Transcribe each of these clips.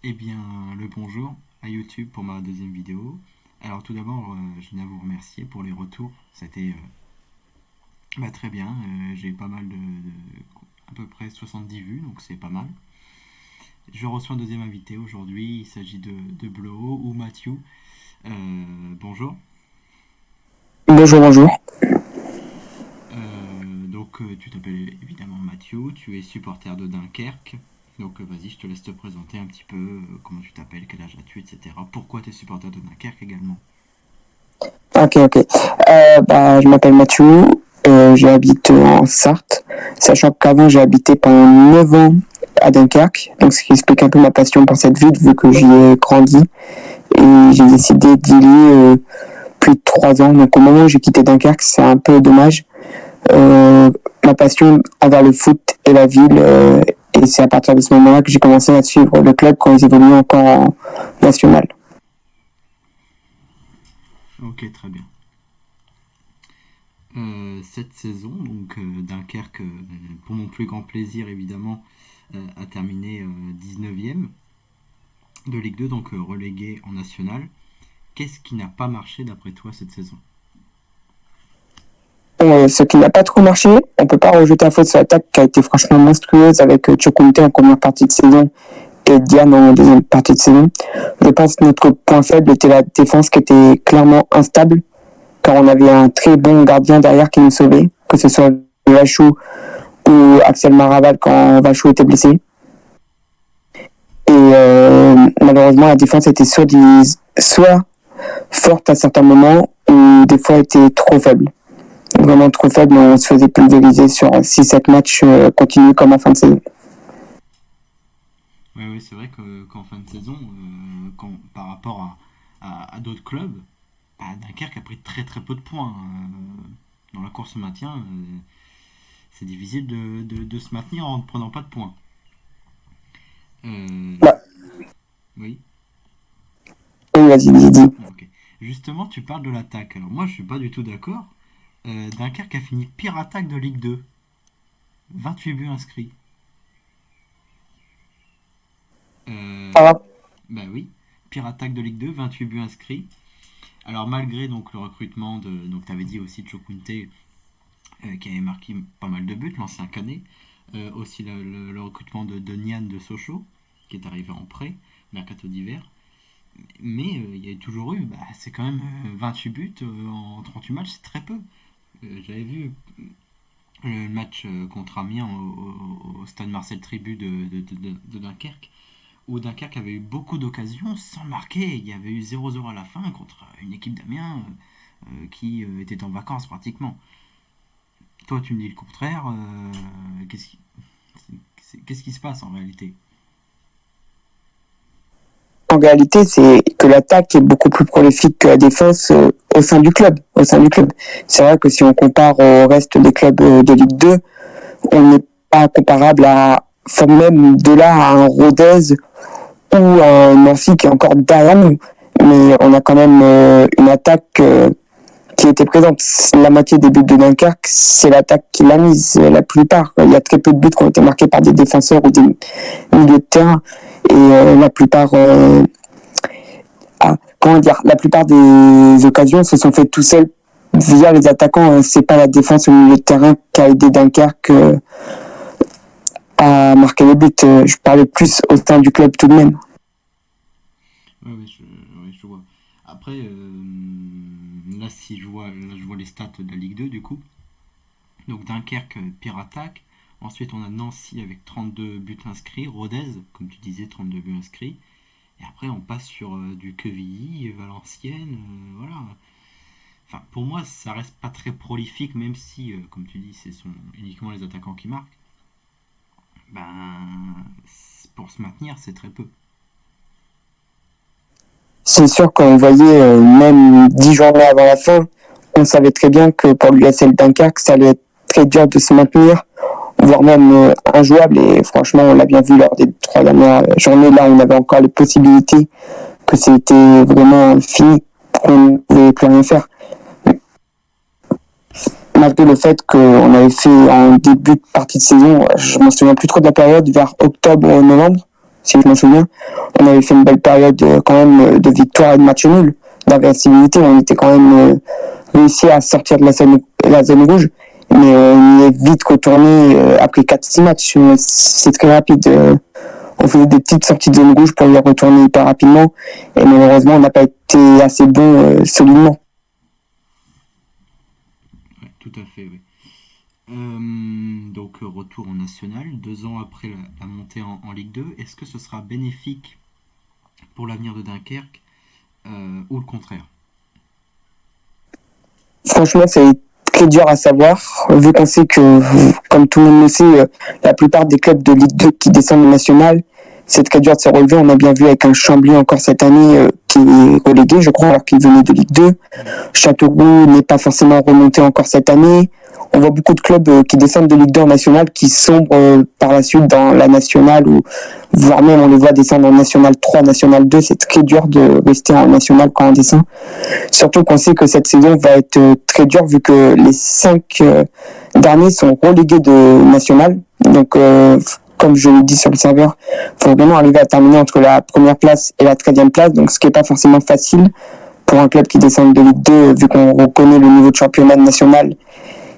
Eh bien, le bonjour à YouTube pour ma deuxième vidéo. Alors tout d'abord, je tiens à vous remercier pour les retours. C'était très bien. J'ai eu pas mal à peu près 70 vues, donc c'est pas mal. Je reçois un deuxième invité aujourd'hui. Il s'agit de Blow ou Mathieu. Bonjour. Bonjour, bonjour. Tu t'appelles évidemment Mathieu. Tu es supporter de Dunkerque. Donc vas-y, je te laisse te présenter un petit peu comment tu t'appelles, quel âge as-tu, etc. Pourquoi tu es supporter de Dunkerque également. Ok, ok. Je m'appelle Mathieu, j'habite en Sarthe, sachant qu'avant j'ai habité pendant 9 ans à Dunkerque, donc ce qui explique un peu ma passion pour cette ville vu que j'y ai grandi et j'ai décidé d'y aller plus de 3 ans. Donc au moment où j'ai quitté Dunkerque, c'est un peu dommage. Ma passion envers le foot et la ville, et c'est à partir de ce moment-là que j'ai commencé à suivre le club quand ils évoluaient encore en national. Ok, très bien. Cette saison, Dunkerque, pour mon plus grand plaisir évidemment, a terminé 19e de Ligue 2, donc relégué en national. Qu'est-ce qui n'a pas marché d'après toi cette saison? Ce qui n'a pas trop marché, on peut pas rejeter la faute sur l'attaque qui a été franchement monstrueuse avec Chokunte en première partie de saison et Diane en deuxième partie de saison. Je pense que notre point faible était la défense qui était clairement instable, car on avait un très bon gardien derrière qui nous sauvait, que ce soit Vachou ou Axel Maraval quand Vachou était blessé. Et malheureusement, la défense était soit forte à certains moments ou des fois était trop faible, vraiment trop faible, on se faisait pulvériser sur 6-7 matchs continus comme en fin de saison. Oui, oui, c'est vrai qu'en fin de saison, par rapport à d'autres clubs, Dunkerque a pris très très peu de points. Dans la course au maintien, c'est difficile de se maintenir en ne prenant pas de points. Euh, Bah, oui. oui, vas-y, dis. Ok. Justement, tu parles de l'attaque. Alors moi, je suis pas du tout d'accord. Dunkerque a fini pire attaque de Ligue 2. 28 buts inscrits. Euh, Ah, Bah oui, pire attaque de Ligue 2, 28 buts inscrits. Alors malgré donc le recrutement de, donc tu avais dit aussi de Chokunte, qui avait marqué pas mal de buts, l'ancien Canet, aussi le recrutement de Nian de Sochaux, qui est arrivé en prêt, mercato d'hiver. Mais il y a toujours eu, c'est quand même 28 buts en 38 matchs, c'est très peu. J'avais vu le match contre Amiens au stade Marcel Tribut de Dunkerque, où Dunkerque avait eu beaucoup d'occasions sans marquer. Il y avait eu 0-0 à la fin contre une équipe d'Amiens qui était en vacances pratiquement. Toi, tu me dis le contraire. Qu'est-ce qui se passe en réalité? en réalité, c'est que l'attaque est beaucoup plus prolifique que la défense au sein du club. Au sein du club. C'est vrai que si on compare au reste des clubs de Ligue 2, on n'est pas comparable à, enfin même de là à un Rodez ou un Nancy qui est encore derrière nous. Mais on a quand même une attaque qui était présente. La moitié des buts de Dunkerque, c'est l'attaque qui l'a mise, la plupart. Il y a très peu de buts qui ont été marqués par des défenseurs ou des milieux de terrain. Et la plupart, comment dire, la plupart des occasions se sont faites tout seuls via les attaquants. C'est pas la défense ou le milieu de terrain qui a aidé Dunkerque à marquer les buts. Je parlais plus au sein du club tout de même. Oui, oui, oui, je vois. Après, là, si je vois les stats de la Ligue 2 du coup. Donc Dunkerque, pire attaque. Ensuite, on a Nancy avec 32 buts inscrits. Rodez, comme tu disais, 32 buts inscrits. Et après, on passe sur du Quevilly, Valenciennes, voilà. Enfin, pour moi, ça reste pas très prolifique, même si, comme tu dis, ce sont uniquement les attaquants qui marquent. Pour se maintenir, c'est très peu. C'est sûr qu'on voyait, même 10 journées avant la fin, on savait très bien que pour l'USL Dunkerque, ça allait être très dur de se maintenir, voire même injouable. Et franchement, on l'a bien vu lors des 3 dernières journées. Là, on avait encore les possibilités que c'était vraiment fini, qu'on ne pouvait plus rien faire. Malgré le fait qu'on avait fait en début de partie de saison, je ne me souviens plus trop de la période, vers octobre-novembre, si je m'en souviens. On avait fait une belle période quand même de victoire et de match nul, d'invincibilité. On était quand même réussi à sortir de la zone rouge, mais on y est vite retourné après 4-6 matchs. C'est très rapide. On faisait des petites sorties de zone rouge pour y retourner hyper rapidement, et malheureusement, on n'a pas été assez bon solidement. Ouais, tout à fait, oui. Donc retour en national, 2 ans après la montée en Ligue 2, est-ce que ce sera bénéfique pour l'avenir de Dunkerque ou le contraire? Franchement, c'est très dur à savoir, vu qu'on sait que, comme tout le monde le sait, la plupart des clubs de Ligue 2 qui descendent en national, c'est très dur de se relever. On a bien vu avec un Chambly encore cette année qui est relégué, je crois, alors qu'il venait de Ligue 2. Châteauroux n'est pas forcément remonté encore cette année. On voit beaucoup de clubs qui descendent de Ligue 2 en nationale qui sombrent par la suite dans la nationale, ou voire même on les voit descendre en national 3, national 2. C'est très dur de rester en national quand on descend. Surtout qu'on sait que cette saison va être très dure vu que les 5 derniers sont relégués de national. Donc, comme je l'ai dit sur le serveur, il faut vraiment arriver à terminer entre la première place et la 13e place. Donc, ce qui n'est pas forcément facile pour un club qui descend de Ligue 2, vu qu'on reconnaît le niveau de championnat national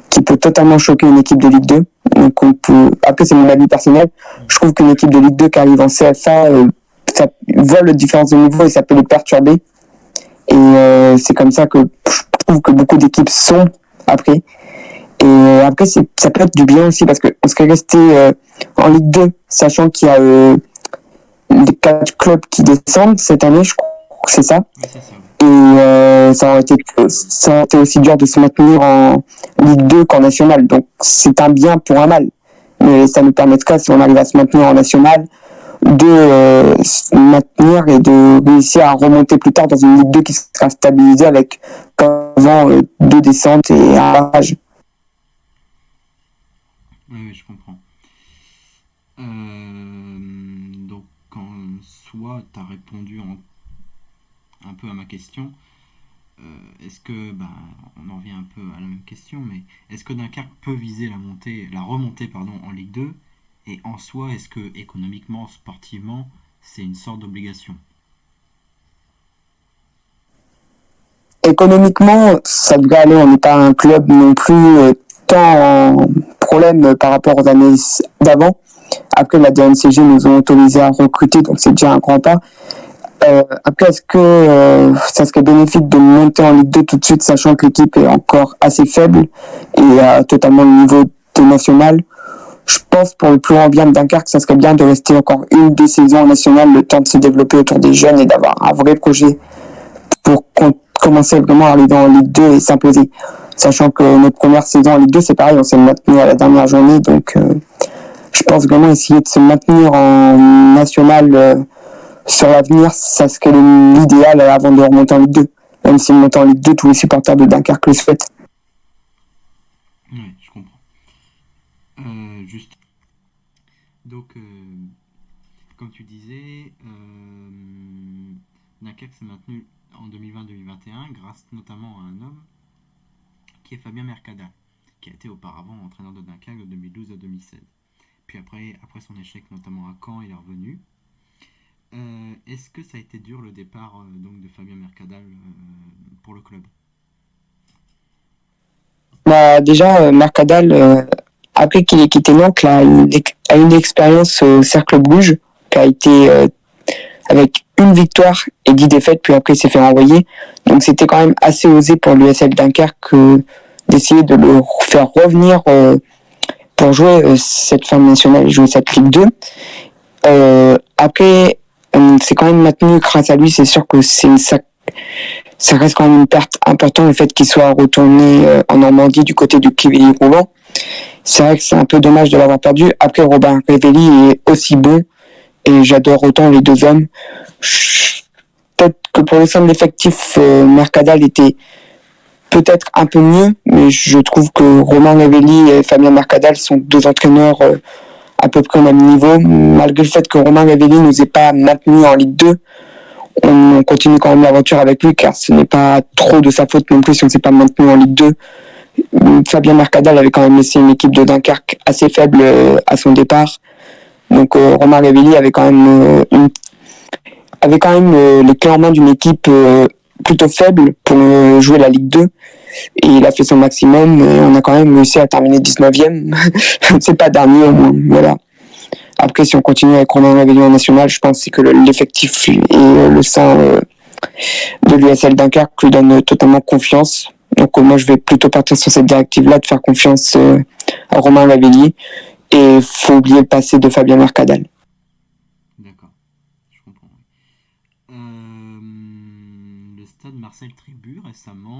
qui peut totalement choquer une équipe de Ligue 2. Donc on peut... Après, c'est mon avis personnel. Je trouve qu'une équipe de Ligue 2 qui arrive en CFA, ça voit la différence de niveau et ça peut les perturber. Et c'est comme ça que je trouve que beaucoup d'équipes sont après. Et après, ça peut être du bien aussi parce qu'on serait resté en Ligue 2, sachant qu'il y a les 4 clubs qui descendent cette année, je crois que c'est ça. Oui, c'est ça. Et ça aurait été aussi dur de se maintenir en Ligue 2 qu'en National. Donc c'est un bien pour un mal. Mais ça nous permettra, si on arrive à se maintenir en National, de se maintenir et de réussir à remonter plus tard dans une Ligue 2 qui sera stabilisée avec avant 2 descentes et un barrage. Oui, je comprends. Donc en soi, tu as répondu un peu à ma question. Est-ce que, on en revient un peu à la même question, mais est-ce que Dunkerque peut viser la remontée en Ligue 2, et en soi, est-ce que économiquement, sportivement, c'est une sorte d'obligation? Économiquement, ça devrait aller. On n'est pas un club non plus tant en problème par rapport aux années d'avant. Après, la DNCG nous ont autorisé à recruter, donc c'est déjà un grand pas. Après, est-ce que ça serait bénéfique de monter en Ligue 2 tout de suite, sachant que l'équipe est encore assez faible et a totalement le niveau de national? Je pense pour le plus grand bien de Dunkerque, ça serait bien de rester encore 1-2 saisons en national, le temps de se développer autour des jeunes et d'avoir un vrai projet pour commencer vraiment à arriver en Ligue 2 et s'imposer. Sachant que notre première saison en Ligue 2, c'est pareil, on s'est maintenu à la dernière journée, donc je pense vraiment essayer de se maintenir en national sur l'avenir, ça serait l'idéal avant de remonter en Ligue 2. Même si monter en Ligue 2, tous les supporters de Dunkerque le souhaitent. Oui, je comprends. Juste. Donc, comme tu disais, Dunkerque s'est maintenu en 2020-2021 grâce notamment à un homme qui est Fabien Mercadal, qui a été auparavant entraîneur de Dunkerque de 2012 à 2016. Puis après son échec notamment à Caen, il est revenu. Est-ce que ça a été dur le départ donc de Fabien Mercadal pour le club? Déjà, Mercadal, après qu'il ait quitté Nantes, a une expérience au Cercle Bruges, qui a été avec une victoire et 10 défaites, puis après il s'est fait renvoyer. Donc c'était quand même assez osé pour l'USL Dunkerque d'essayer de le faire revenir pour jouer cette fin nationale et jouer cette Ligue 2. Après, on s'est quand même maintenu grâce à lui. C'est sûr que ça reste quand même une perte importante le fait qu'il soit retourné en Normandie du côté de Quevilly-Rouen. C'est vrai que c'est un peu dommage de l'avoir perdu. Après, Robin Révelli est aussi bon et j'adore autant les deux hommes. Peut-être que pour le sein de l'effectif, Mercadal était peut-être un peu mieux, mais je trouve que Romain Révelli et Fabien Mercadal sont 2 entraîneurs à peu près au même niveau. Malgré le fait que Romain Révelli ne nous ait pas maintenu en Ligue 2, on continue quand même l'aventure avec lui, car ce n'est pas trop de sa faute non plus si on ne s'est pas maintenu en Ligue 2. Fabien Mercadal avait quand même laissé une équipe de Dunkerque assez faible à son départ. Donc Romain Révelli avait quand même les clés en main d'une équipe plutôt faible pour jouer la Ligue 2. Et il a fait son maximum et on a quand même réussi à terminer 19e. C'est pas dernier au moins, voilà. Après, si on continue avec Romain Révelli en national, je pense que l'effectif et le sein de l'USL Dunkerque lui donne totalement confiance. Donc moi, je vais plutôt partir sur cette directive-là, de faire confiance à Romain Révelli. Et faut oublier le passé de Fabien Mercadal. D'accord, je comprends. Oui. Le stade Marcel Trébut récemment,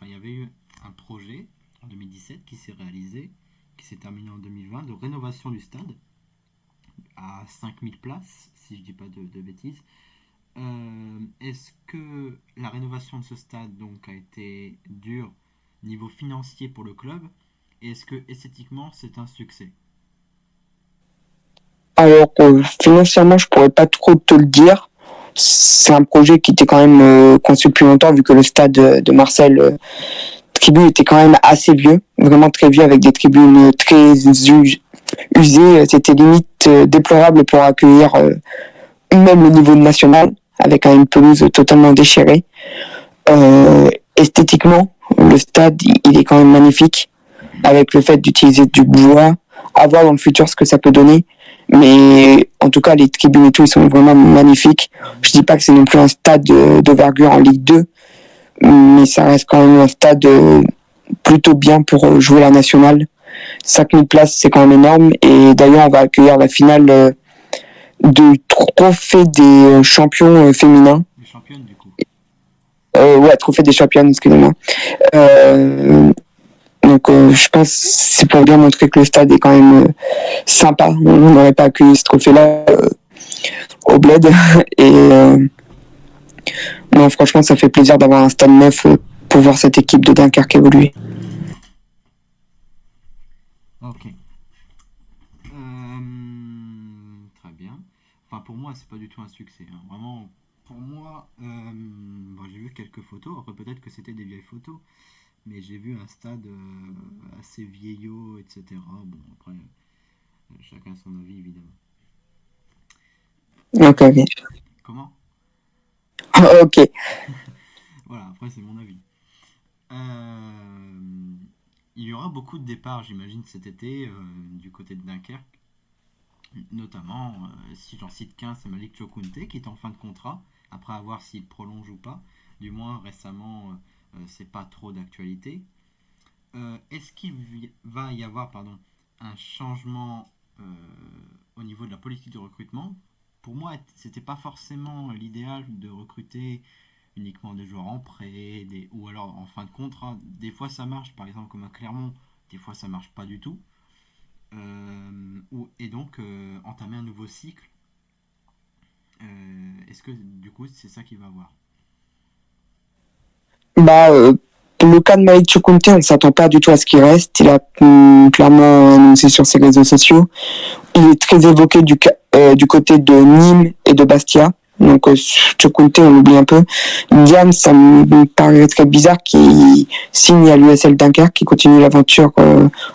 il y avait eu un projet en 2017 qui s'est réalisé, qui s'est terminé en 2020, de rénovation du stade à 5000 places, si je dis pas de bêtises. Est-ce que la rénovation de ce stade donc a été dure niveau financier pour le club et est-ce que esthétiquement c'est un succès? Alors financièrement, je pourrais pas trop te le dire. C'est un projet qui était quand même conçu depuis longtemps, vu que le stade de Marseille Tribune était quand même assez vieux, vraiment très vieux, avec des tribunes très usées. C'était limite déplorable pour accueillir même le niveau national, avec une pelouse totalement déchirée. Esthétiquement, le stade, il est quand même magnifique, avec le fait d'utiliser du bois, à voir dans le futur ce que ça peut donner. Mais en tout cas, les tribunes et tout, ils sont vraiment magnifiques. Je dis pas que c'est non plus un stade d'envergure en Ligue 2, mais ça reste quand même un stade plutôt bien pour jouer la nationale. 5000 places, c'est quand même énorme. Et d'ailleurs, on va accueillir la finale du trophée des champions féminins. Les championnes du coup. Ouais, trophée des championnes, excusez-moi. Donc je pense que c'est pour bien montrer que le stade est quand même sympa. On n'aurait pas accueilli ce trophée-là au Bled. Et non, franchement, ça fait plaisir d'avoir un stade neuf pour voir cette équipe de Dunkerque évoluer. Ok. Très bien. Enfin, pour moi, c'est pas du tout un succès, hein. Vraiment, pour moi, j'ai vu quelques photos. Après, peut-être que c'était des vieilles photos, mais j'ai vu un stade assez vieillot, etc. Bon, après, chacun son avis, évidemment. Ok, ok. Comment? Ok. Voilà, après, c'est mon avis. Il y aura beaucoup de départs, j'imagine, cet été du côté de Dunkerque. Notamment, si j'en cite qu'un, c'est Malik Chokunte qui est en fin de contrat, après à voir s'il prolonge ou pas. Du moins, récemment, c'est pas trop d'actualité. Est-ce qu'il va y avoir un changement au niveau de la politique de recrutement? Pour moi, c'était pas forcément l'idéal de recruter uniquement des joueurs en prêt ou alors en fin de contrat. Des fois ça marche, par exemple comme à Clermont, des fois ça marche pas du tout. Et donc entamer un nouveau cycle. Est-ce que du coup c'est ça qu'il va avoir? Bah, le cas de Malik Chukwunte, on ne s'attend pas du tout à ce qu'il reste. Il a clairement annoncé sur ses réseaux sociaux. Il est très évoqué du côté de Nîmes et de Bastia. Donc Chukwunte, on l'oublie un peu. Diane, ça me paraît très bizarre qu'il signe à l'USL Dunkerque, qu'il continue l'aventure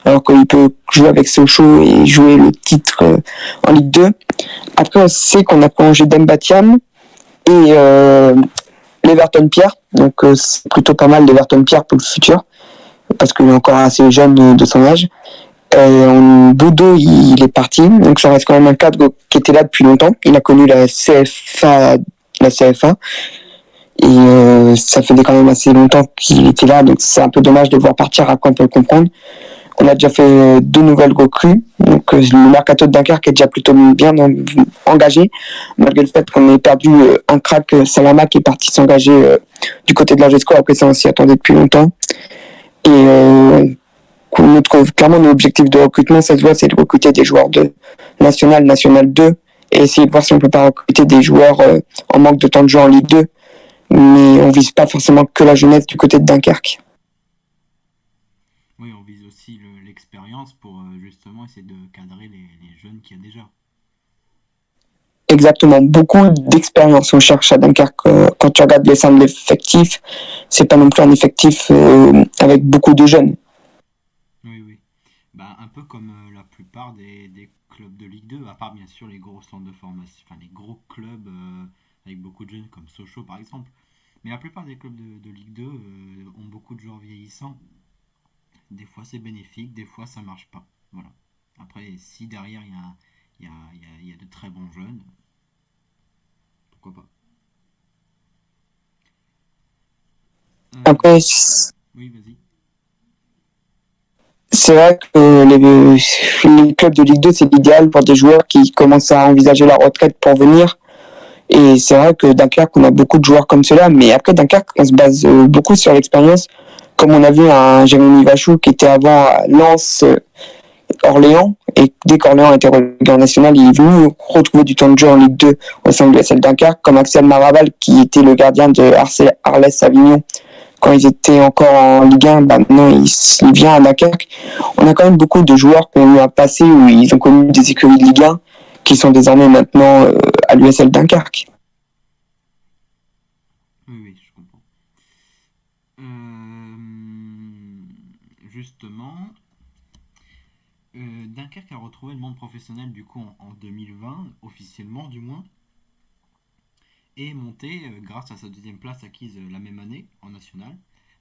alors qu'il peut jouer avec Sochaux et jouer le titre en Ligue 2. Après, on sait qu'on a prolongé Dembatiam et l'Everton Pierre. Donc c'est plutôt pas mal l'Everton Pierre pour le futur, parce qu'il est encore assez jeune de son âge. Bodo, il est parti, donc ça reste quand même un cadre qui était là depuis longtemps. Il a connu la CFA, et ça faisait quand même assez longtemps qu'il était là, donc c'est un peu dommage de le voir partir, après on peut le comprendre. On a déjà fait 2 nouvelles recrues, donc le mercato de Dunkerque est déjà plutôt bien engagé, malgré le fait qu'on ait perdu un crack, Salama, qui est parti s'engager du côté de l'Angesco. Après ça, on s'y attendait depuis longtemps. Et clairement, notre objectif de recrutement, ça se voit, c'est de recruter des joueurs de National 2, et essayer de voir si on peut pas recruter des joueurs en manque de temps de jeu en Ligue 2. Mais on vise pas forcément que la jeunesse du côté de Dunkerque. Oui, on vise aussi l'expérience pour justement essayer de cadrer les jeunes qu'il y a déjà. Exactement, beaucoup d'expérience on cherche à Dunkerque. Quand tu regardes les centres de l'effectif, c'est pas non plus un effectif avec beaucoup de jeunes. Oui, oui. Un peu comme la plupart des clubs de Ligue 2, à part bien sûr les gros centres de formation, enfin les gros clubs avec beaucoup de jeunes comme Sochaux par exemple. Mais la plupart des clubs de Ligue 2 ont beaucoup de joueurs vieillissants. Des fois c'est bénéfique, des fois ça marche pas. Voilà. Après, si derrière il y a de très bons jeunes, pourquoi pas. Euh, Après, oui, vas-y. c'est vrai que les clubs de Ligue 2, c'est l'idéal pour des joueurs qui commencent à envisager la retraite pour venir. Et c'est vrai que Dunkerque, on a beaucoup de joueurs comme cela, mais après Dunkerque, on se base beaucoup sur l'expérience. Comme on a vu un Jérémy Vachou qui était avant à Lens, Orléans, et dès qu'Orléans a été relégué en national, il est venu retrouver du temps de jeu en Ligue 2 au sein de l'USL Dunkerque, comme Axel Maraval qui était le gardien de Arles Avignon quand ils étaient encore en Ligue 1, maintenant il vient à Dunkerque. On a quand même beaucoup de joueurs qui ont eu un passé où ils ont connu des écuries de Ligue 1 qui sont désormais maintenant à l'USL Dunkerque. Oui, oui, je comprends. Justement, Dunkerque a retrouvé le monde professionnel du coup en 2020, officiellement du moins, et est monté grâce à sa deuxième place acquise la même année en national,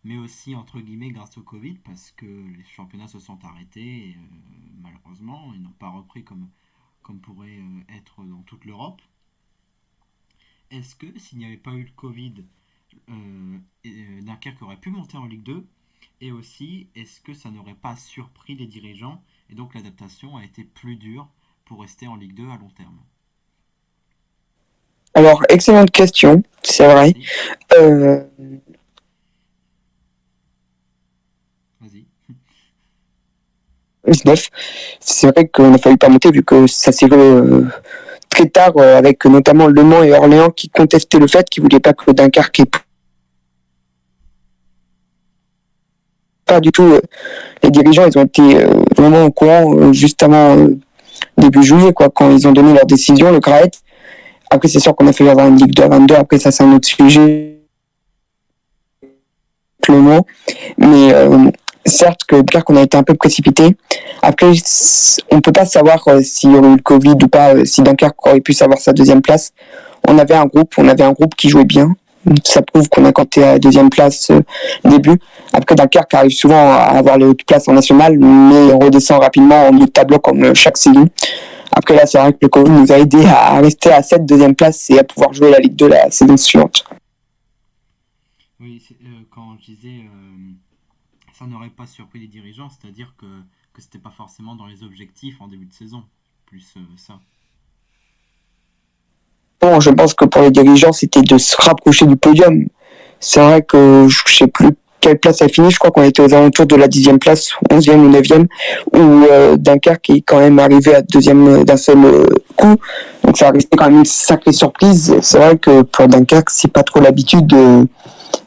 mais aussi entre guillemets grâce au Covid parce que les championnats se sont arrêtés et, malheureusement ils n'ont pas repris comme pourrait être dans toute l'Europe. Est-ce que s'il n'y avait pas eu le Covid, Dunkerque aurait pu monter en Ligue 2? Et aussi, est-ce que ça n'aurait pas surpris les dirigeants et donc l'adaptation a été plus dure pour rester en Ligue 2 à long terme? Alors, excellente question, c'est vrai. Merci. Euh, Vas-y. 19, c'est vrai qu'on n'a fallu pas monter vu que ça s'est très tard avec notamment Le Mans et Orléans qui contestaient le fait, qui ne voulaient pas que Dunkerque ait pas du tout. Les dirigeants, ils ont été vraiment au courant juste avant début juillet, quoi, quand ils ont donné leur décision, le GRAET. Après, c'est sûr qu'on a fait avoir une Ligue 2 à 22, après ça c'est un autre sujet, le mot. Mais certes que Dunkerque, on a été un peu précipité. Après, on ne peut pas savoir s'il y aurait eu le Covid ou pas, si Dunkerque aurait pu savoir sa deuxième place. On avait un groupe qui jouait bien. Ça prouve qu'on a compté à la deuxième place début. Après, Dunkerque arrive souvent à avoir les hautes places en national, mais on redescend rapidement en milieu de tableau comme chaque saison. Après, là, c'est vrai que le Covid nous a aidé à rester à cette deuxième place et à pouvoir jouer la Ligue 2 la saison suivante. Oui, quand je disais ça n'aurait pas surpris les dirigeants, c'est-à-dire que c'était pas forcément dans les objectifs en début de saison. Plus ça. Bon, je pense que pour les dirigeants, c'était de se rapprocher du podium. C'est vrai que je ne sais plus quelle place a fini, je crois qu'on était aux alentours de la 10e place, 11e ou 9e, où Dunkerque est quand même arrivé à deuxième d'un seul coup. Donc ça a resté quand même une sacrée surprise. C'est vrai que pour Dunkerque, c'est pas trop l'habitude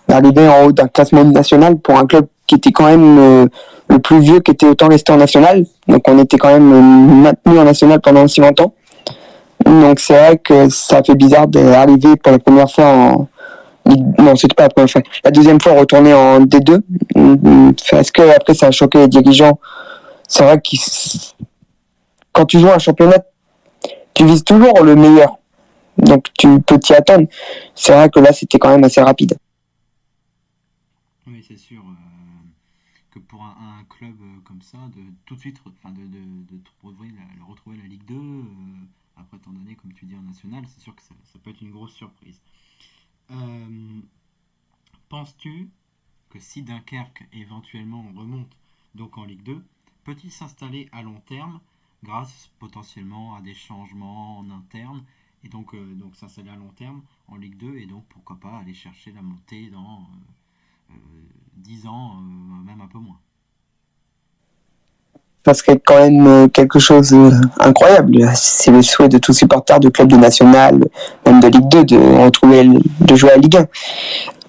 d'arriver en haut d'un classement national pour un club qui était quand même le plus vieux, qui était autant resté en national. Donc on était quand même maintenu en national pendant aussi longtemps. Donc c'est vrai que ça fait bizarre d'arriver pour la première fois en... Non, c'était pas la première fois. La deuxième fois retourner en D2. Est-ce que après ça a choqué les dirigeants? C'est vrai que quand tu joues un championnat, tu vises toujours le meilleur. Donc tu peux t'y attendre. C'est vrai que là c'était quand même assez rapide. Oui, c'est sûr que pour un club comme ça, de tout de suite, enfin retrouver la Ligue 2 après tant d'années, comme tu dis, en national, c'est sûr que ça peut être une grosse surprise. Euh, Penses-tu que si Dunkerque éventuellement remonte donc en Ligue 2, peut-il s'installer à long terme grâce potentiellement à des changements en interne et donc s'installer à long terme en Ligue 2 et donc pourquoi pas aller chercher la montée dans 10 ans, même un peu moins. Ça serait quand même quelque chose d'incroyable. C'est le souhait de tout supporter de club de national, même de Ligue 2, de retrouver, de jouer à Ligue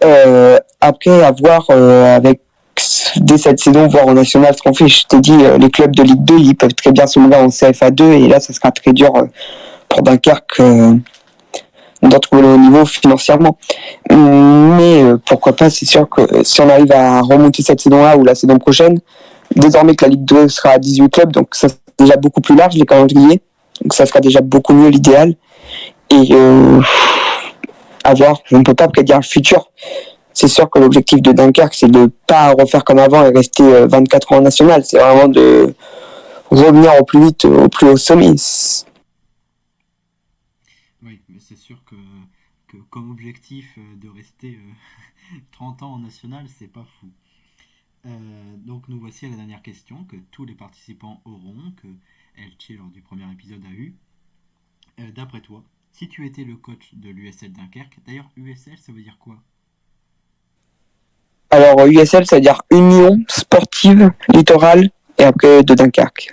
1. Après, à voir avec dès cette saison, voir au national ce qu'on fait. Je t'ai dit, les clubs de Ligue 2, ils peuvent très bien se mouvoir en CFA 2 et là, ça sera très dur pour Dunkerque d'en trouver le haut niveau financièrement. Mais pourquoi pas, c'est sûr que si on arrive à remonter cette saison-là ou la saison prochaine, désormais que la Ligue 2 sera à 18 clubs, donc ça sera déjà beaucoup plus large, les calendriers. Donc ça sera déjà beaucoup mieux l'idéal. Et à voir, on ne peut pas prédire le futur. C'est sûr que l'objectif de Dunkerque, c'est de ne pas refaire comme avant et rester 24 ans en national. C'est vraiment de revenir au plus vite, au plus haut sommet. Oui, mais c'est sûr que comme objectif de rester 30 ans en national, c'est pas fou. Donc nous voici à la dernière question que tous les participants auront, que Elche lors du premier épisode a eu. D'après toi, si tu étais le coach de l'USL Dunkerque, d'ailleurs USL ça veut dire quoi? Alors USL, ça veut dire Union Sportive Littorale et après de Dunkerque.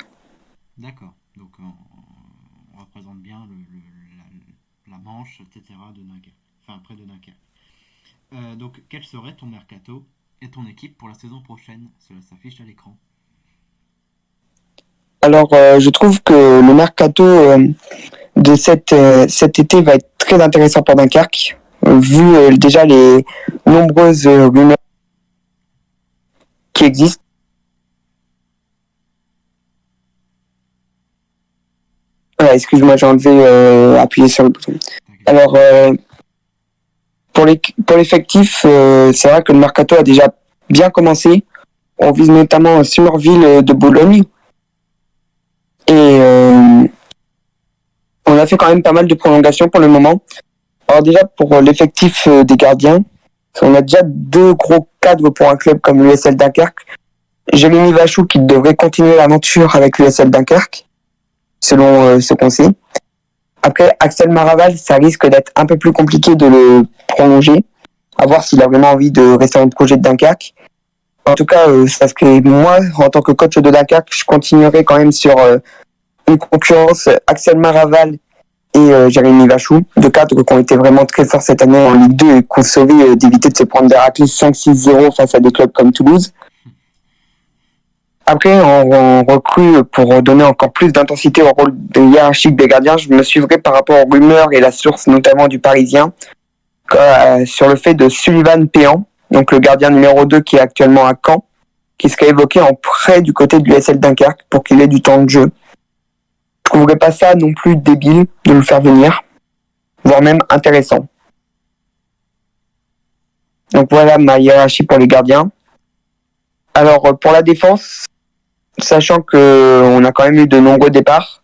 D'accord, donc on représente bien la Manche, etc. de Dunkerque, enfin près de Dunkerque. Donc quel serait ton mercato et ton équipe pour la saison prochaine? Cela s'affiche à l'écran. Alors je trouve que le mercato de cet été va être très intéressant pour Dunkerque, vu déjà les nombreuses rumeurs qui existent. Excuse-moi, j'ai enlevé appuyer sur le bouton. Alors, pour l'effectif, c'est vrai que le mercato a déjà bien commencé. On vise notamment Summerville de Bologne. Et on a fait quand même pas mal de prolongations pour le moment. Alors déjà, pour l'effectif des gardiens, on a déjà 2 gros cadres pour un club comme l'USL Dunkerque. Jérémy Vachou qui devrait continuer l'aventure avec l'USL Dunkerque, selon ce qu'on sait. Après, Axel Maraval, ça risque d'être un peu plus compliqué de le prolonger, à voir s'il a vraiment envie de rester dans le projet de Dunkerque. En tout cas, ça serait moi, en tant que coach de Dunkerque, je continuerai quand même sur une concurrence Axel Maraval et Jérémy Vachou, 2 cadres qui ont été vraiment très forts cette année en Ligue 2 et qui ont sauvé d'éviter de se prendre des raclés 5-6-0 face à des clubs comme Toulouse. Après, on recrue pour donner encore plus d'intensité au rôle de hiérarchique des gardiens. Je me suivrai par rapport aux rumeurs et la source notamment du Parisien sur le fait de Sullivan Péan, donc le gardien numéro 2 qui est actuellement à Caen, qui serait évoqué en prêt du côté de l'USL Dunkerque pour qu'il ait du temps de jeu. Je ne trouverais pas ça non plus débile de le faire venir, voire même intéressant. Donc voilà ma hiérarchie pour les gardiens. Alors pour la défense, sachant qu'on a quand même eu de nombreux départs,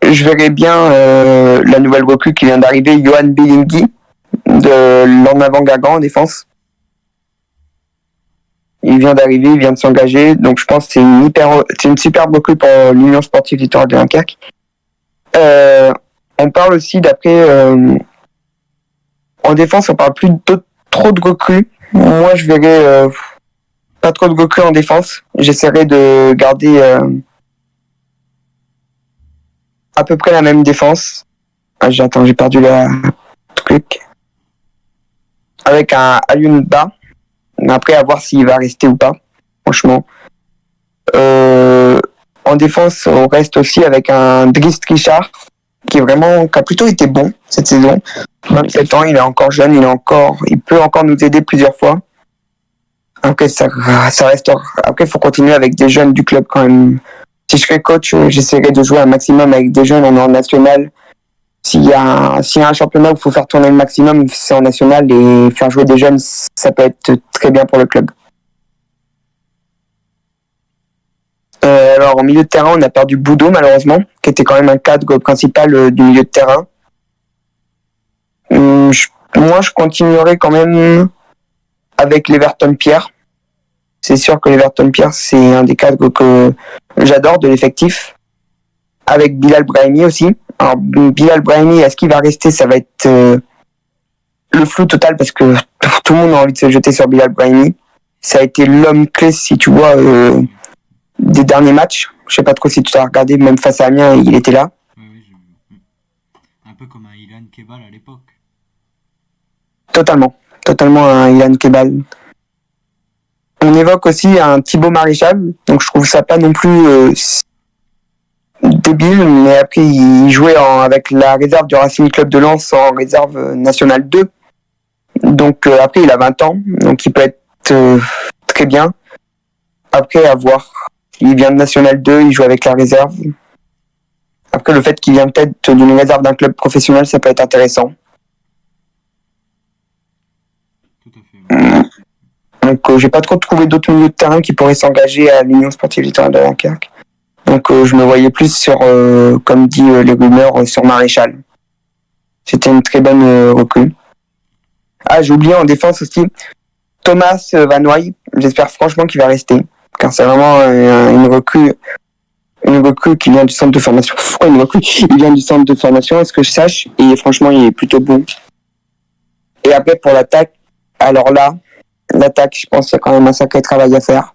je verrais bien la nouvelle recrue qui vient d'arriver, Johan Bellingui, de l'En-Avant Guingamp en défense. Il vient d'arriver, il vient de s'engager, donc je pense que c'est une super recrue pour l'Union Sportive Littorale de Dunkerque. On parle aussi d'après... en défense, on parle plus trop de recrues. Moi, je verrais... pas trop de recrues en défense. J'essaierai de garder à peu près la même défense. J'ai perdu la truc. Avec un Alioune Ba. Après, à voir s'il va rester ou pas. Franchement. En défense, on reste aussi avec un Drist Richard qui a plutôt été bon cette saison. 27 ans, il est encore jeune, il peut encore nous aider plusieurs fois. Après, ça reste. Après, il faut continuer avec des jeunes du club quand même. Si je serais coach, j'essaierai de jouer un maximum avec des jeunes en national. S'il y a un championnat où il faut faire tourner le maximum, c'est en national et faire jouer des jeunes, ça peut être très bien pour le club. Alors, en milieu de terrain, on a perdu Boudot, malheureusement, qui était quand même un cadre principal du milieu de terrain. Moi, je continuerai quand même avec l'Everton Pierre. C'est sûr que l'Everton Pierre, c'est un des cadres que j'adore de l'effectif. Avec Bilal Brahimi aussi. Alors, Bilal Brahimi, est-ce qu'il va rester? Ça va être le flou total parce que tout le monde a envie de se jeter sur Bilal Brahimi. Ça a été l'homme clé, si tu vois, des derniers matchs. Je sais pas trop si tu as regardé, même face à Amiens, il était là. Oui, j'ai vu. Un peu comme un Ilan Kebal à l'époque. Totalement un Ilan Kebal. On évoque aussi un Thibaut Maréchal, donc je trouve ça pas non plus débile, mais après il jouait avec la réserve du Racing Club de Lens en réserve nationale 2. Donc après il a 20 ans, donc il peut être très bien. Après, à voir. Il vient de National 2, il joue avec la réserve. Après, le fait qu'il vienne peut-être d'une réserve d'un club professionnel, ça peut être intéressant. Tout à fait. Donc, j'ai pas trop trouvé d'autres milieux de terrain qui pourraient s'engager à l'Union Sportive Littorale de Dunkerque. Donc, je me voyais plus sur, comme dit les rumeurs, sur Maréchal. C'était une très bonne recrue. Ah, j'ai oublié en défense aussi Thomas Van Nooy. J'espère franchement qu'il va rester, car c'est vraiment une recrue qui vient du centre de formation. Pourquoi une recrue? Il vient du centre de formation, est-ce que je sache? Et franchement, il est plutôt bon. Et après, pour l'attaque, alors là, l'attaque, je pense qu'il y a quand même un sacré travail à faire,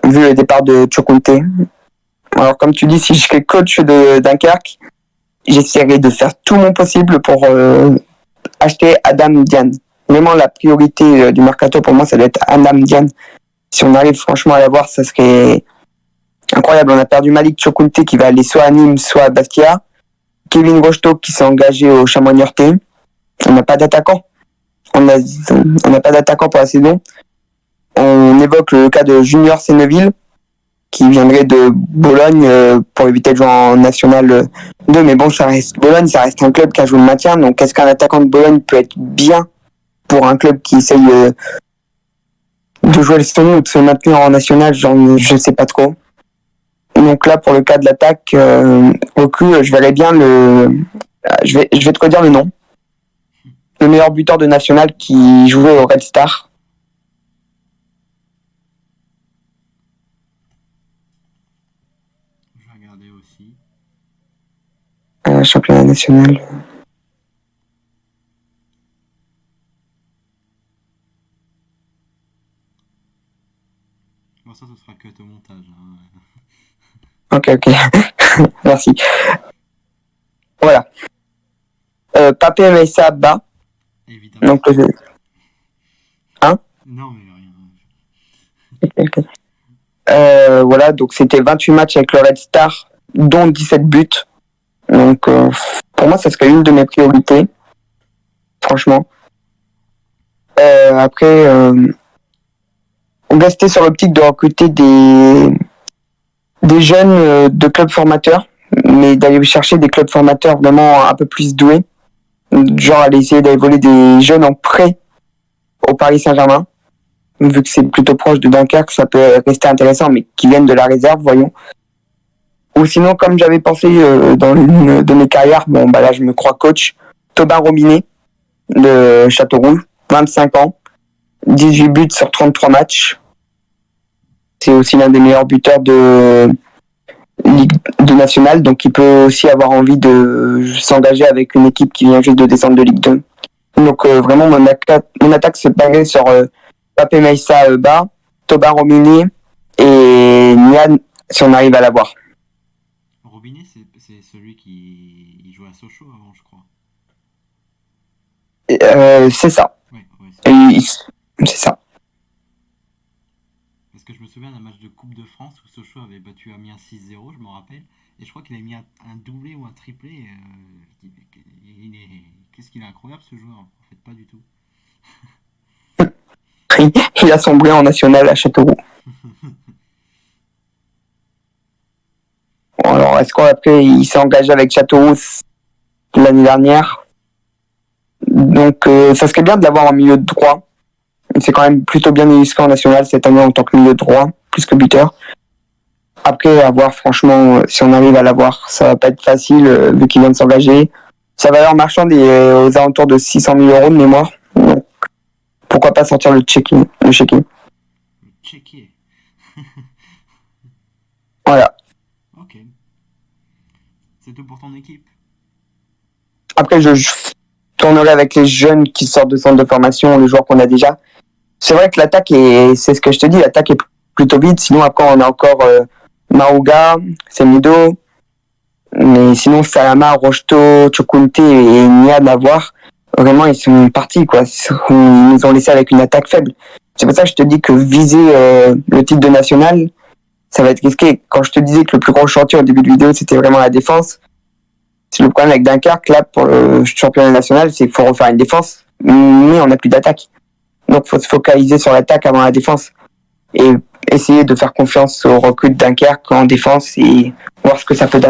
vu le départ de Chokunte. Alors, comme tu dis, si je serais coach de Dunkerque, j'essaierai de faire tout mon possible pour acheter Adam Diane. Vraiment, la priorité du mercato pour moi, ça doit être Adam Diane. Si on arrive franchement à l'avoir, ça serait incroyable. On a perdu Malik Chokunte qui va aller soit à Nîmes, soit à Bastia. Kevin Rocheteau qui s'est engagé au Chamois-Niortais. On n'a pas d'attaquant. On n'a pas d'attaquant pour la saison. On évoque le cas de Junior Senneville qui viendrait de Bologne pour éviter de jouer en National 2. Mais bon, Bologne, ça reste un club qui a joué le maintien. Donc, est-ce qu'un attaquant de Bologne peut être bien pour un club qui essaye de jouer le son ou de se maintenir en National? Je sais pas trop. Donc là, pour le cas de l'attaque, recrue, je verrais bien je vais te redire le nom. Le meilleur buteur de National qui jouait au Red Star. Je vais regarder aussi. Championnat national. Bon, ça, ce sera cut au montage. Hein. Ok. Merci. Voilà. Pape Meissa Ba. Évidemment. Donc, hein? Non, mais rien. Okay. Voilà, donc c'était 28 matchs avec le Red Star, dont 17 buts. Donc, pour moi, ça serait une de mes priorités. Franchement. Après, on restait sur l'optique de recruter des jeunes de clubs formateurs, mais d'aller chercher des clubs formateurs vraiment un peu plus doués. Genre aller essayer d'aller voler des jeunes en prêt au Paris Saint-Germain. Vu que c'est plutôt proche de Dunkerque, ça peut rester intéressant, mais qui viennent de la réserve, voyons. Ou sinon, comme j'avais pensé dans l'une de mes carrières, bon, bah là, je me crois coach, Tobin Robinet, de Châteauroux, 25 ans, 18 buts sur 33 matchs. C'est aussi l'un des meilleurs buteurs de Ligue de Nationale, donc il peut aussi avoir envie de s'engager avec une équipe qui vient juste de descendre de Ligue 2. Donc vraiment, mon attaque se parait sur Pape Meissa Ba, Tobin Robinet et Nian, si on arrive à l'avoir. Robinet, c'est celui qui jouait à Sochaux avant, je crois. C'est ça. Ouais, c'est ça. Parce que je me souviens d'un match de Coupe de France où Sochaux avait battu Amiens 6-0, je m'en rappelle. Et je crois qu'il a mis un doublé ou un triplé. Qu'est-ce qu'il est incroyable ce joueur. En fait, pas du tout. Il a sombré en national à Châteauroux. Alors, est-ce qu'après, il s'est engagé avec Châteauroux l'année dernière? Donc, ça serait bien de l'avoir en milieu de droit. Il s'est quand même plutôt bien illustré en national cette année en tant que milieu de droit, plus que buteur. Après, à voir, franchement, si on arrive à l'avoir, ça va pas être facile, vu qu'il vient de s'engager. Sa valeur marchande est aux alentours de 600 000 euros de mémoire. Donc, pourquoi pas sortir le chéquier. Le chéquier. Voilà. Ok. C'est tout pour ton équipe. Après, je tournerai avec les jeunes qui sortent de centre de formation, les joueurs qu'on a déjà. C'est vrai que l'attaque c'est ce que je te dis, l'attaque est plutôt vide. Sinon, après, on a encore Maouga, Semido. Mais sinon, Salama, Rocheteau, Chokunte et Niad à voir. Vraiment, ils sont partis, quoi. Ils nous ont laissé avec une attaque faible. C'est pour ça que je te dis que viser le titre de national, ça va être risqué. Quand je te disais que le plus gros chantier au début de vidéo, c'était vraiment la défense. C'est le problème avec Dunkerque, là, pour le championnat national, c'est qu'il faut refaire une défense, mais on n'a plus d'attaque. Donc, il faut se focaliser sur l'attaque avant la défense. et essayer de faire confiance aux recrues de Dunkerque en défense et voir ce que ça peut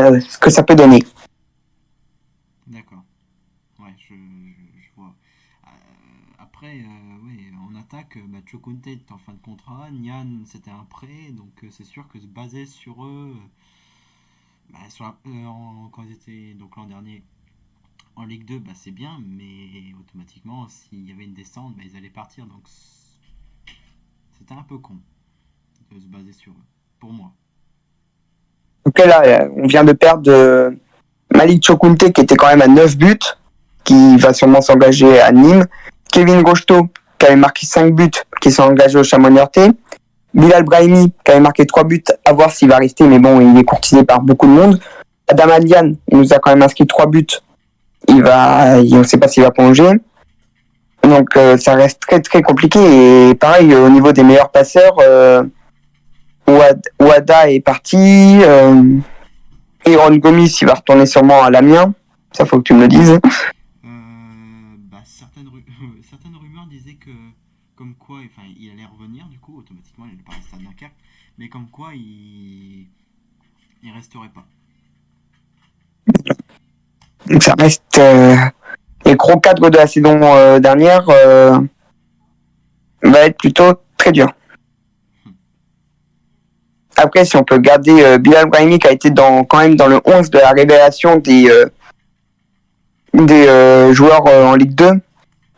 donner. D'accord. Ouais, je vois. Après, ouais, en attaque, Chokunte est en fin de contrat, Nian c'était un prêt, donc c'est sûr que se baser sur eux, quand ils étaient donc l'an dernier en Ligue 2, c'est bien, mais automatiquement, s'il y avait une descente, ils allaient partir, donc c'était un peu con de se baser sur eux, pour moi. Donc là, on vient de perdre Malik Chokunte qui était quand même à 9 buts, qui va sûrement s'engager à Nîmes. Kevin Rocheteau qui avait marqué 5 buts, qui s'est engagé au Chamonix-Niortais. Bilal Brahimi qui avait marqué 3 buts, à voir s'il va rester, mais bon, il est courtisé par beaucoup de monde. Adam Alian, il nous a quand même inscrit 3 buts. On ne sait pas s'il va prolonger. Donc ça reste très très compliqué. Et pareil, au niveau des meilleurs passeurs, Ouada est parti. Aaron Gomis, il va retourner sûrement à l'Amiens. Ça, faut que tu me le dises. Certaines rumeurs disaient que, comme quoi, enfin, il allait revenir, du coup, automatiquement, il allait pas rester à Dunkerque, mais comme quoi, il resterait pas. Donc ça reste les gros cadres de la saison dernière va être plutôt très dur. Après, si on peut garder Bilal Brahimi qui a été quand même dans le 11 de la révélation des joueurs en Ligue 2,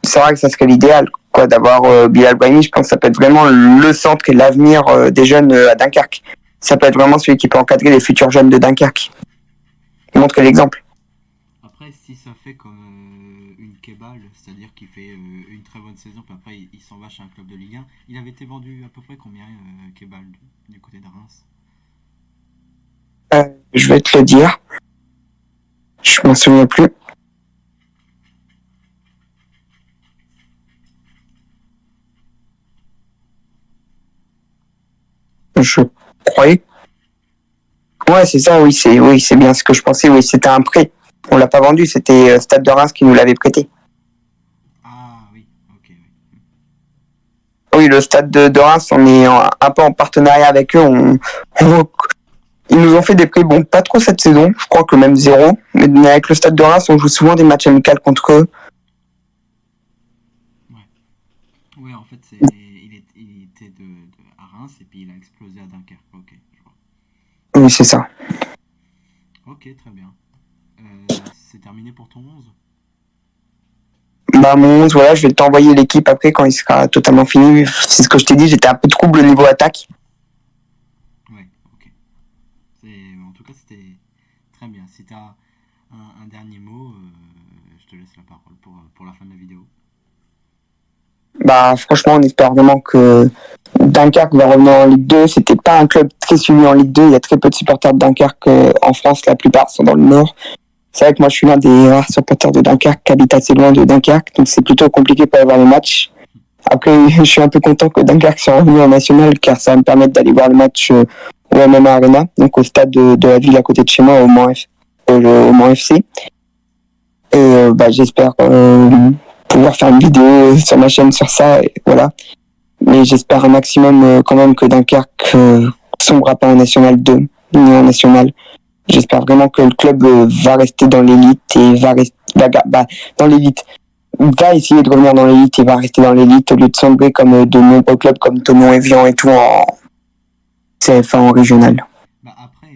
c'est vrai que ça serait l'idéal quoi, d'avoir Bilal Brahimi. Je pense que ça peut être vraiment le centre et l'avenir des jeunes à Dunkerque. Ça peut être vraiment celui qui peut encadrer les futurs jeunes de Dunkerque. Montrer l'exemple. Après, si ça fait comme une Kebal, c'est-à-dire qu'il fait une très bonne saison, puis après il s'en va chez un club de Ligue 1, il avait été vendu à peu près combien Kebal du côté de Reims? Je vais te le dire. Je m'en souviens plus. Je croyais. Ouais, c'est ça, oui, c'est bien ce que je pensais. Oui, c'était un prêt. On l'a pas vendu, c'était Stade de Reims qui nous l'avait prêté. Ah oui, ok, oui. Oui, le Stade de Reims, on est un peu en partenariat avec eux. Ils nous ont fait des prix, bon, pas trop cette saison, je crois que même zéro. Mais avec le Stade de Reims, on joue souvent des matchs amicaux contre eux. Ouais. Oui, en fait, il était à Reims et puis il a explosé à Dunkerque. Ok, je vois. Oui, c'est ça. Ok, très bien. C'est terminé pour ton 11. Bah, mon 11, voilà, je vais t'envoyer l'équipe après quand il sera totalement fini. C'est ce que je t'ai dit, j'étais un peu trouble au niveau attaque. Ouais, ok. En tout cas, c'était très bien. Si tu as un dernier mot, je te laisse la parole pour la fin de la vidéo. Bah, franchement, on espère vraiment que Dunkerque va revenir en Ligue 2. C'était pas un club très suivi en Ligue 2. Il y a très peu de supporters de Dunkerque en France. La plupart sont dans le Nord. C'est vrai que moi, je suis l'un des rares supporters de Dunkerque qui habite assez loin de Dunkerque. Donc, c'est plutôt compliqué pour aller voir le match. Après, je suis un peu content que Dunkerque soit revenu en national car ça va me permettre d'aller voir le match au MMA Arena, donc au stade de la ville à côté de chez moi, au Mans FC. Et j'espère pouvoir faire une vidéo sur ma chaîne sur ça. Et voilà. Mais j'espère un maximum quand même que Dunkerque sombrera pas en National 2 ni en National. J'espère vraiment que le club va rester dans l'élite et dans l'élite, va essayer de revenir dans l'élite et va rester dans l'élite au lieu de sombrer comme de nombreux clubs comme Thonon Evian et tout en CFA en régional. Après,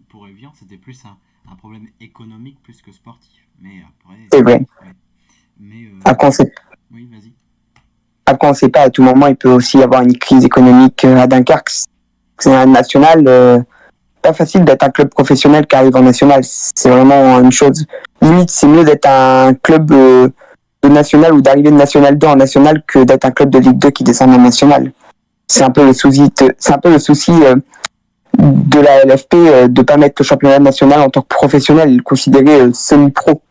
pour Evian, c'était plus un problème économique plus que sportif. Mais après, C'est vrai. ouais. Mais Après, on sait, oui, vas-y. après, on sait pas, à tout moment, il peut aussi y avoir une crise économique à Dunkerque. C'est un national, pas facile d'être un club professionnel qui arrive en national. C'est vraiment une chose. Limite, c'est mieux d'être un club de national ou d'arriver de national 2 en national que d'être un club de Ligue 2 qui descend en national. C'est un peu le souci, de la LFP de pas mettre le championnat national en tant que professionnel, considéré semi-pro.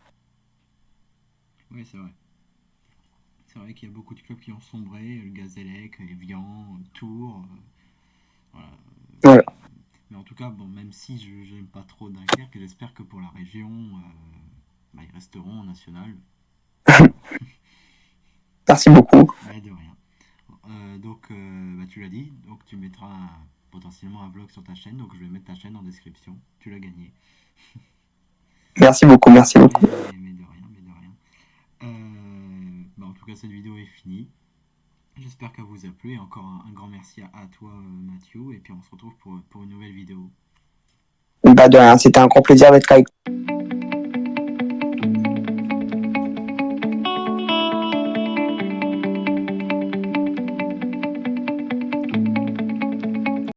Oui, c'est vrai. C'est vrai qu'il y a beaucoup de clubs qui ont sombré, le Gazélec, Evian, Tours. Voilà. Voilà. Mais en tout cas, bon, même si je n'aime pas trop Dunkerque, j'espère que pour la région, ils resteront en national. Merci beaucoup. Mais de rien. Bah, tu l'as dit, donc tu mettras potentiellement un vlog sur ta chaîne, donc je vais mettre ta chaîne en description. Tu l'as gagné. Merci beaucoup, merci beaucoup. Mais de rien, mais de rien. Bah, en tout cas, cette vidéo est finie. J'espère qu'elle vous a plu et encore un grand merci à toi Mathieu et puis on se retrouve pour une nouvelle vidéo. Bah de rien, c'était un grand plaisir d'être avec